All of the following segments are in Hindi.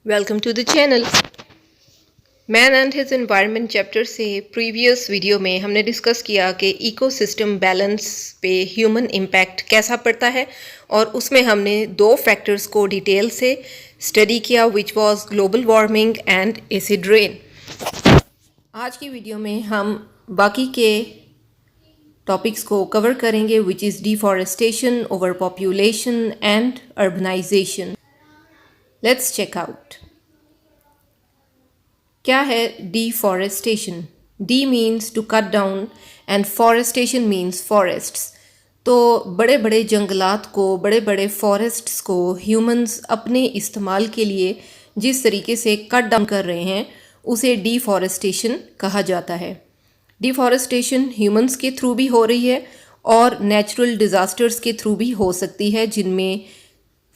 Welcome to the channel. Man and his environment chapter से प्रीवियस वीडियो में हमने डिस्कस किया कि इकोसिस्टम बैलेंस पे ह्यूमन इम्पैक्ट कैसा पड़ता है और उसमें हमने दो फैक्टर्स को डिटेल से स्टडी किया which was global warming and acid rain. आज की वीडियो में हम बाकी के टॉपिक्स को कवर करेंगे which is deforestation, over population and urbanization. Let's check out. क्या है deforestation? De means to cut down and forestation means forests. तो बड़े बड़े जंगलात को, बड़े बड़े फॉरेस्ट्स को ह्यूमंस अपने इस्तेमाल के लिए जिस तरीके से कट डाउन कर रहे हैं उसे डिफॉरेस्टेशन कहा जाता है। डिफॉरेस्टेशन ह्यूमंस के थ्रू भी हो रही है और नेचुरल डिज़ास्टर्स के थ्रू भी हो सकती है, जिनमें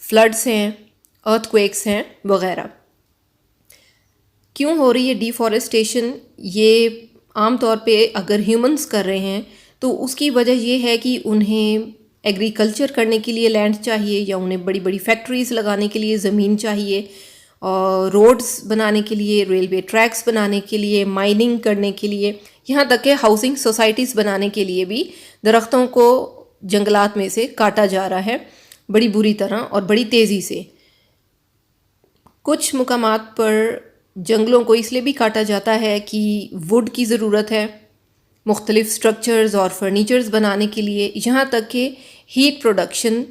फ्लड्स हैं, अर्थक्वेक्स हैं वगैरह। क्यों हो रही है डिफॉरेस्टेशन? ये आम तौर पे अगर ह्यूमंस कर रहे हैं तो उसकी वजह ये है कि उन्हें एग्रीकल्चर करने के लिए लैंड चाहिए, या उन्हें बड़ी बड़ी फैक्ट्रीज़ लगाने के लिए ज़मीन चाहिए, और रोड्स बनाने के लिए, रेलवे ट्रैक्स बनाने के लिए, माइनिंग करने के लिए, यहाँ तक कि हाउसिंग सोसाइटीज़ बनाने के लिए भी दरख्तों को जंगलात में से काटा जा रहा है बड़ी बुरी तरह और बड़ी तेज़ी से। कुछ मुकामात पर जंगलों को इसलिए भी काटा जाता है कि वुड की ज़रूरत है मुख्तलिफ़ स्ट्रक्चर्स और फर्नीचर्स बनाने के लिए, यहाँ तक कि हीट प्रोडक्शन,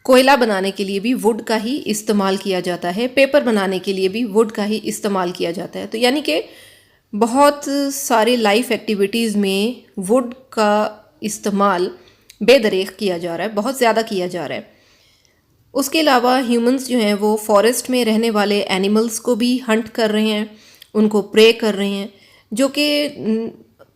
कोयला बनाने के लिए भी वुड का ही इस्तेमाल किया जाता है, पेपर बनाने के लिए भी वुड का ही इस्तेमाल किया जाता है। तो यानी कि बहुत सारे लाइफ एक्टिविटीज़ में वुड का इस्तेमाल बेदरेख किया जा रहा है, बहुत ज़्यादा किया जा रहा है। उसके अलावा ह्यूमंस जो हैं वो फॉरेस्ट में रहने वाले एनिमल्स को भी हंट कर रहे हैं, उनको प्रे कर रहे हैं, जो कि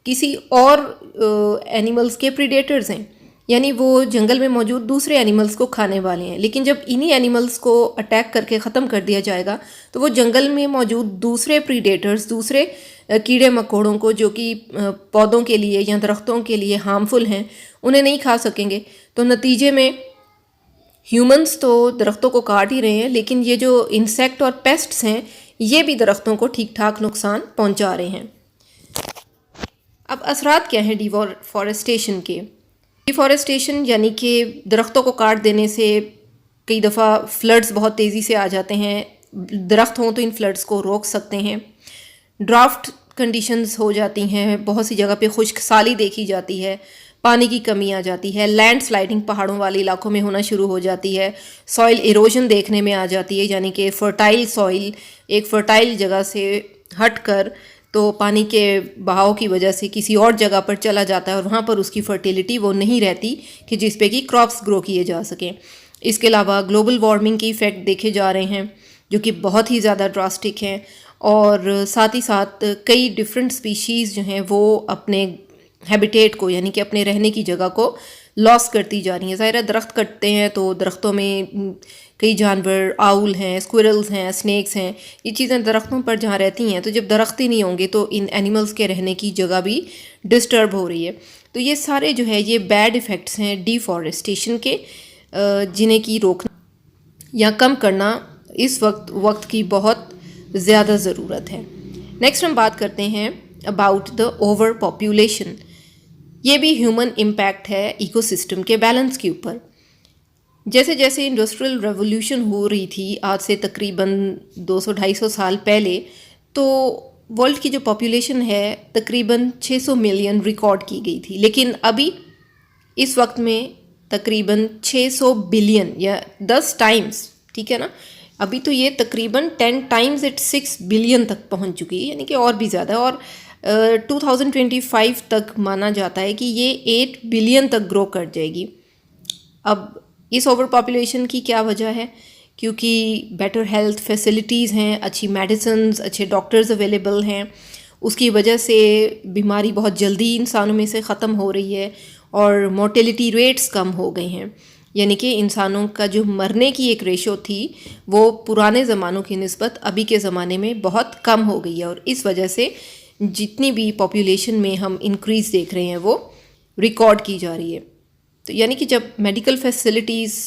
किसी और एनिमल्स के प्रीडेटर्स हैं, यानी वो जंगल में मौजूद दूसरे एनिमल्स को खाने वाले हैं। लेकिन जब इन्हीं एनिमल्स को अटैक करके ख़त्म कर दिया जाएगा तो वो जंगल में मौजूद दूसरे प्रीडेटर्स, दूसरे कीड़े मकोड़ों को, जो कि पौधों के लिए या दरख्तों के लिए हार्मफुल हैं, उन्हें नहीं खा सकेंगे। तो नतीजे में ह्यूमंस तो दरख्तों को काट ही रहे हैं, लेकिन ये जो इंसेक्ट और पेस्ट्स हैं ये भी दरख्तों को ठीक ठाक नुकसान पहुंचा रहे हैं। अब असरात क्या हैं डिफॉरेस्टेशन के? डिफॉरेस्टेशन यानी कि दरख्तों को काट देने से कई दफ़ा फ्लड्स बहुत तेज़ी से आ जाते हैं। दरख्त हों तो इन फ्लड्स को रोक सकते हैं। ड्राफ्ट कंडीशंस हो जाती हैं, बहुत सी जगह पे खुश्क साली देखी जाती है, पानी की कमी आ जाती है, लैंड स्लाइडिंग पहाड़ों वाले इलाकों में होना शुरू हो जाती है, सॉइल इरोजन देखने में आ जाती है, यानी कि फर्टाइल सॉइल एक फर्टाइल जगह से हट कर तो पानी के बहाव की वजह से किसी और जगह पर चला जाता है और वहाँ पर उसकी फर्टिलिटी वो नहीं रहती कि जिस पे कि क्रॉप्स ग्रो किए जा सकें। इसके अलावा ग्लोबल वार्मिंग के इफ़ेक्ट देखे जा रहे हैं जो कि बहुत ही ज़्यादा ड्रास्टिक हैं, और साथ ही साथ कई डिफरेंट स्पीशीज़ जो हैं वो अपने हैबिटेट को, यानी कि अपने रहने की जगह को लॉस करती जा रही हैं। ज़ाहिर है दरख्त कटते हैं तो दरख्तों में कई जानवर, आउल हैं, स्क्विरल्स हैं, स्नेक्स हैं, ये चीज़ें दरख्तों पर जहाँ रहती हैं, तो जब दरख्त ही नहीं होंगे तो इन एनिमल्स के रहने की जगह भी डिस्टर्ब हो रही है। तो ये सारे जो है ये बैड इफ़ेक्ट्स हैं डिफॉरेस्टेशन के, जिन्हें की रोकना या कम करना इस वक्त की बहुत ज़्यादा ज़रूरत है। नेक्स्ट हम बात करते हैं अबाउट द ओवर पॉपुलेशन। ये भी ह्यूमन इम्पैक्ट है इकोसिस्टम के बैलेंस के ऊपर। जैसे जैसे इंडस्ट्रियल रेवोल्यूशन हो रही थी आज से तकरीबन 200-250 साल पहले, तो वर्ल्ड की जो पॉपुलेशन है तकरीबन 600 मिलियन रिकॉर्ड की गई थी, लेकिन अभी इस वक्त में तकरीबन 600 बिलियन या 10 टाइम्स, ठीक है ना, अभी तो ये तकरीबन 10 टाइम्स इट 6 बिलियन तक पहुंच चुकी है, यानी कि और भी ज़्यादा। और 2025 तक माना जाता है कि ये 8 बिलियन तक ग्रो कर जाएगी। अब इस ओवर पॉपुलेशन की क्या वजह है? क्योंकि बेटर हेल्थ फैसिलिटीज़ हैं, अच्छी मेडिसिन्स, अच्छे डॉक्टर्स अवेलेबल हैं, उसकी वजह से बीमारी बहुत जल्दी इंसानों में से ख़त्म हो रही है और मोर्टेलिटी रेट्स कम हो गए हैं, यानी कि इंसानों का जो मरने की एक रेशो थी वो पुराने ज़मानों की निस्बत अभी के ज़माने में बहुत कम हो गई है, और इस वजह से जितनी भी पॉपुलेशन में हम इंक्रीज़ देख रहे हैं वो रिकॉर्ड की जा रही है। तो यानी कि जब मेडिकल फैसिलिटीज़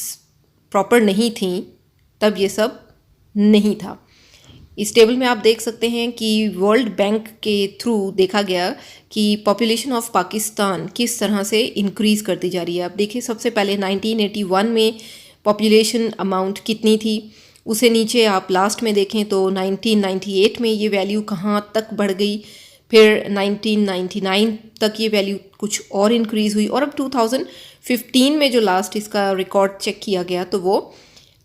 प्रॉपर नहीं थी तब ये सब नहीं था। इस टेबल में आप देख सकते हैं कि वर्ल्ड बैंक के थ्रू देखा गया कि पॉपुलेशन ऑफ पाकिस्तान किस तरह से इंक्रीज़ करती जा रही है। आप देखिए सबसे पहले 1981 में पॉपुलेशन अमाउंट कितनी थी, उसे नीचे आप लास्ट में देखें तो 1998 में ये वैल्यू कहाँ तक बढ़ गई, फिर 1999 तक ये वैल्यू कुछ और इंक्रीज़ हुई और अब 2015 में जो लास्ट इसका रिकॉर्ड चेक किया गया तो वो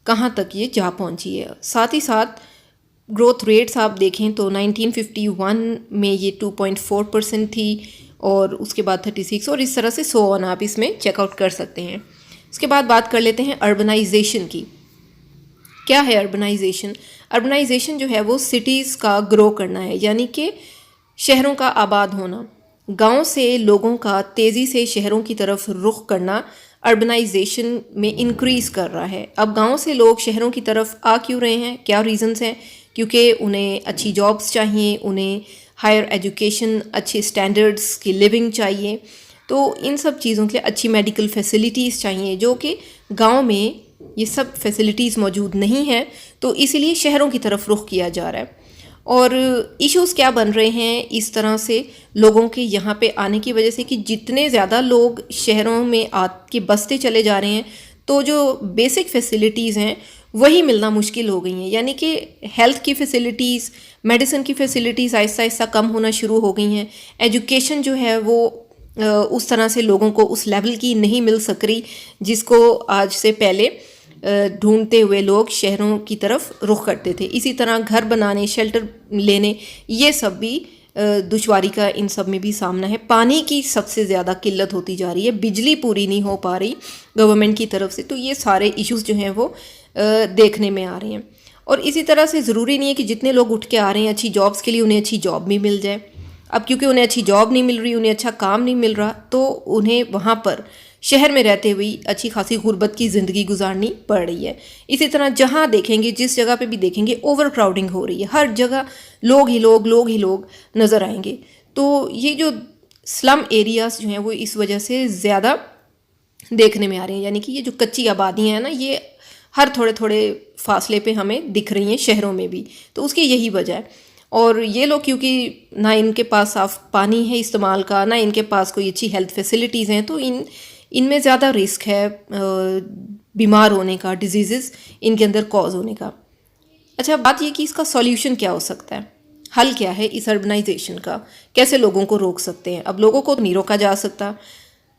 कहाँ तक ये जा पहुँची है। साथ ही साथ ग्रोथ रेट्स आप देखें तो 1951 में ये 2.4% थी और उसके बाद 36 और इस तरह से सो ऑन आप इसमें चेकआउट कर सकते हैं। उसके बाद बात कर लेते हैं अर्बनाइजेशन की। क्या है अर्बनाइजेशन? अर्बनाइजेशन जो है वो सिटीज़ का ग्रो करना है, यानी कि शहरों का आबाद होना। गांव से लोगों का तेज़ी से शहरों की तरफ रुख करना अर्बनाइजेशन में इंक्रीज़ कर रहा है। अब गांव से लोग शहरों की तरफ आ क्यों रहे हैं, क्या रीज़न्स हैं? क्योंकि उन्हें अच्छी जॉब्स चाहिए, उन्हें हायर एजुकेशन, अच्छे स्टैंडर्ड्स की लिविंग चाहिए, तो इन सब चीज़ों के लिए अच्छी मेडिकल फैसिलिटीज़ चाहिए जो कि गांव में ये सब फैसिलिटीज़ मौजूद नहीं है, तो इसीलिए शहरों की तरफ रुख किया जा रहा है। और इश्यूज़ क्या बन रहे हैं इस तरह से लोगों के यहाँ पे आने की वजह से कि जितने ज़्यादा लोग शहरों में आके बसते चले जा रहे हैं तो जो बेसिक फैसिलिटीज़ हैं वही मिलना मुश्किल हो गई हैं, यानी कि हेल्थ की फैसिलिटीज़, मेडिसिन की फैसिलिटीज़ आहिस्ता आहिस्ता कम होना शुरू हो गई हैं। एजुकेशन जो है वो उस तरह से लोगों को उस लेवल की नहीं मिल सक रही जिसको आज से पहले ढूंढते हुए लोग शहरों की तरफ रुख करते थे। इसी तरह घर बनाने, शेल्टर लेने, ये सब भी दुश्वारी का इन सब में भी सामना है। पानी की सबसे ज़्यादा किल्लत होती जा रही है, बिजली पूरी नहीं हो पा रही गवर्नमेंट की तरफ से, तो ये सारे इश्यूज़ जो हैं वो देखने में आ रहे हैं। और इसी तरह से ज़रूरी नहीं है कि जितने लोग उठ के आ रहे हैं अच्छी जॉब्स के लिए उन्हें अच्छी जॉब भी मिल जाए। अब क्योंकि उन्हें अच्छी जॉब नहीं मिल रही, उन्हें अच्छा काम नहीं मिल रहा, तो उन्हें वहाँ पर शहर में रहते हुए अच्छी खासी गुर्बत की ज़िंदगी गुजारनी पड़ रही है। इसी तरह जहाँ देखेंगे, जिस जगह पे भी देखेंगे, ओवर क्राउडिंग हो रही है, हर जगह लोग ही लोग नज़र आएंगे। तो ये जो स्लम एरियाज़ जो हैं वो इस वजह से ज़्यादा देखने में आ रही हैं, यानी कि ये जो कच्ची आबादियाँ हैं ना, ये हर थोड़े थोड़े फासले पे हमें दिख रही हैं शहरों में भी, तो उसकी यही वजह है। और ये लोग क्योंकि ना इनके पास साफ़ पानी है इस्तेमाल का, ना इनके पास कोई अच्छी हेल्थ फैसिलिटीज़ हैं, तो इनमें ज़्यादा रिस्क है बीमार होने का, डिजीज़ इनके अंदर कॉज होने का। अच्छा, बात ये कि इसका सॉल्यूशन क्या हो सकता है, हल क्या है इस अर्बनाइजेशन का, कैसे लोगों को रोक सकते हैं? अब लोगों को नहीं रोका जा सकता,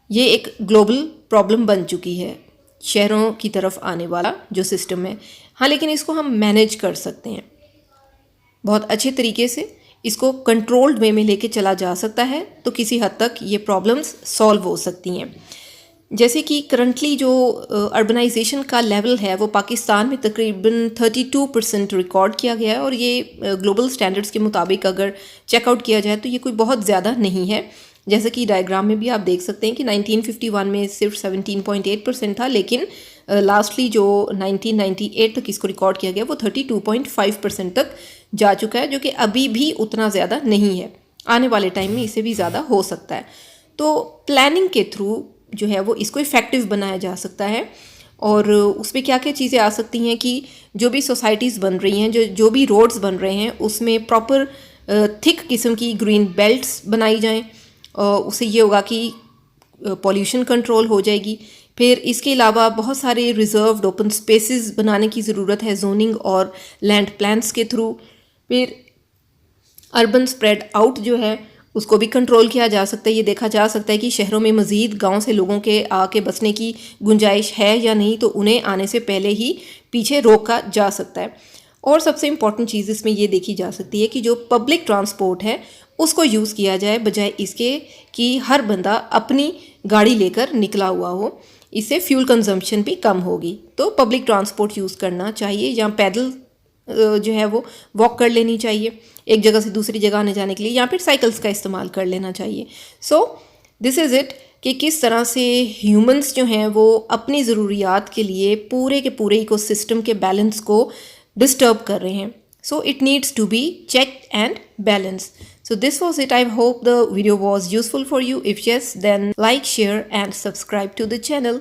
ये एक ग्लोबल प्रॉब्लम बन चुकी है शहरों की तरफ आने वाला जो सिस्टम है। हाँ, लेकिन इसको हम मैनेज कर सकते हैं बहुत अच्छे तरीके से, इसको कंट्रोल्ड वे में लेके चला जा सकता है, तो किसी हद तक ये प्रॉब्लम्स सॉल्व हो सकती हैं। जैसे कि करंटली जो अर्बनाइजेशन का लेवल है वो पाकिस्तान में तकरीबन 32% रिकॉर्ड किया गया है, और ये ग्लोबल स्टैंडर्ड्स के मुताबिक अगर चेकआउट किया जाए तो ये कोई बहुत ज़्यादा नहीं है। जैसे कि डायग्राम में भी आप देख सकते हैं कि 1951 में सिर्फ 17.8% था, लेकिन लास्टली जो 1998 तक इसको रिकॉर्ड किया गया वो 32.5% तक जा चुका है, जो कि अभी भी उतना ज़्यादा नहीं है। आने वाले टाइम में इससे भी ज़्यादा हो सकता है। तो प्लानिंग के थ्रू जो है वो इसको इफ़ेक्टिव बनाया जा सकता है, और उसमें क्या क्या चीज़ें आ सकती हैं कि जो भी सोसाइटीज़ बन रही हैं, जो भी रोड्स बन रहे हैं, उसमें प्रॉपर थिक किस्म की ग्रीन बेल्ट्स बनाई जाएं, उससे ये होगा कि पॉल्यूशन कंट्रोल हो जाएगी। फिर इसके अलावा बहुत सारे रिजर्व्ड ओपन स्पेसेस बनाने की ज़रूरत है जोनिंग और लैंड प्लान्स के थ्रू। फिर अर्बन स्प्रेड आउट जो है उसको भी कंट्रोल किया जा सकता है। ये देखा जा सकता है कि शहरों में मज़ीद गांव से लोगों के आके बसने की गुंजाइश है या नहीं, तो उन्हें आने से पहले ही पीछे रोका जा सकता है। और सबसे इम्पॉर्टेंट चीज़ इसमें ये देखी जा सकती है कि जो पब्लिक ट्रांसपोर्ट है उसको यूज़ किया जाए, बजाय इसके कि हर बंदा अपनी गाड़ी लेकर निकला हुआ हो। इससे फ्यूल कंजम्पशन भी कम होगी। तो पब्लिक ट्रांसपोर्ट यूज़ करना चाहिए, या पैदल जो है वो वॉक कर लेनी चाहिए एक जगह से दूसरी जगह आने जाने के लिए, या फिर साइकिल्स का इस्तेमाल कर लेना चाहिए। सो दिस इज़ इट कि किस तरह से ह्यूमंस जो हैं वो अपनी ज़रूरियात के लिए पूरे के पूरे इकोसिस्टम के बैलेंस को डिस्टर्ब कर रहे हैं। So it needs to be checked and balanced. So this was it. I hope the video was useful for you. If yes, then like, share and subscribe to the channel.